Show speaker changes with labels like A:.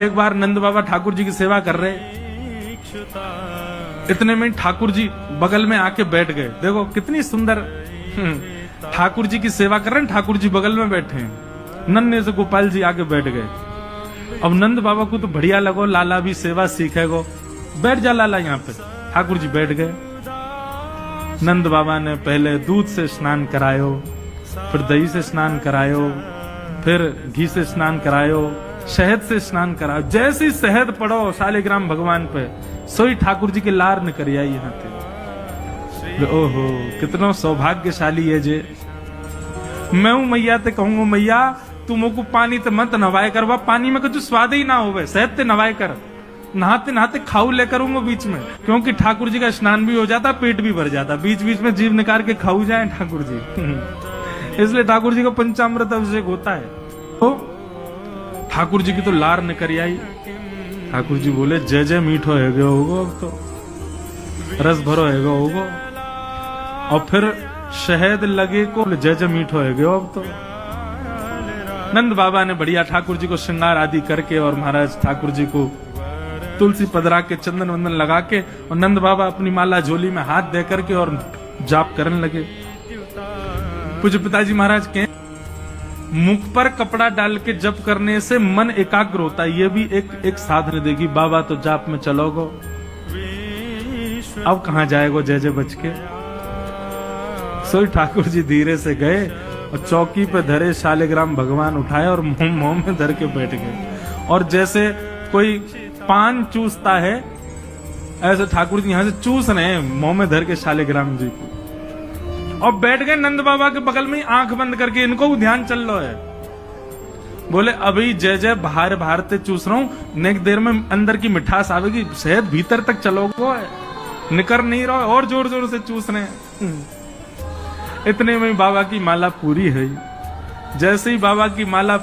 A: एक बार नंद बाबा ठाकुर जी की सेवा कर रहे, इतने में ठाकुर जी बगल में आके बैठ गए। देखो कितनी सुंदर, ठाकुर जी की सेवा कर रहे हैं, ठाकुर जी बगल में बैठे हैं, नन्हे से गोपाल जी आके बैठ गए। अब नंद बाबा को तो बढ़िया लगो, लाला भी सेवा सीखेगो, बैठ जा लाला यहाँ पे। ठाकुर जी बैठ गए। नंद बाबा ने पहले दूध से स्नान करायो, फिर दही से स्नान करायो, फिर घी से स्नान करायो, शहद से स्नान करायो। जैसी शहद पड़ो शालिग्राम भगवान पे, सोई ठाकुर जी के लार न करिया यहाँ थे। ओहो कितना सौभाग्यशाली है जे। मैं हूं मैया ते कहूंगा, मैया तू मोको पानी ते मत नवाए कर, वह पानी में कुछ स्वाद ही ना होवे, शहद ते नवाए कर। नहाते नहाते खाऊ लेकर हूँ बीच में, क्योंकि ठाकुर जी का स्नान भी हो जाता, पेट भी भर जाता, बीच बीच में जीव निकाल के खाऊ जाए ठाकुर जी। इसलिए ठाकुर जी का पंचामृत अभिषेक होता है। तो ठाकुर जी की तो लार न करी आई। ठाकुर जी बोले जय जय मीठो है गयो होगो, अब तो रस भरो है गयो होगो। और फिर शहद लगे को जय जय मीठो है गयो अब तो। नंद बाबा ने बढ़िया ठाकुर जी को श्रृंगार आदि करके और महाराज ठाकुर जी को तुलसी पदरा के चंदन वंदन लगा के, और नंद बाबा अपनी माला झोली में हाथ दे करके और जाप करने लगे। पूज्य पिताजी महाराज के मुख पर कपड़ा डाल के जप करने से मन एकाग्र होता है, ये भी एक साधन देगी। बाबा तो जाप में चलोगो, अब कहां जाएगो जय जय बच के। सोई ठाकुर जी धीरे से गए और चौकी पे धरे शालिग्राम भगवान उठाए और मुंह में धर के बैठ गए। और जैसे कोई पान चूसता है, ऐसे ठाकुर जी यहां से चूस रहे हैं मुंह में धर के शालिग्राम जी को, और बैठ गए नंद बाबा के बगल में आंख बंद करके। इनको भी ध्यान चल रहा है। बोले अभी जय जय बाहर बाहर ते चूस रहा हूं, नेक देर में अंदर की मिठास आवेगी, शहद भीतर तक चलोगो, निकर नहीं रहो, और जोर जोर से चूस रहे हैं। इतने में बाबा की माला पूरी है। जैसे ही बाबा की माला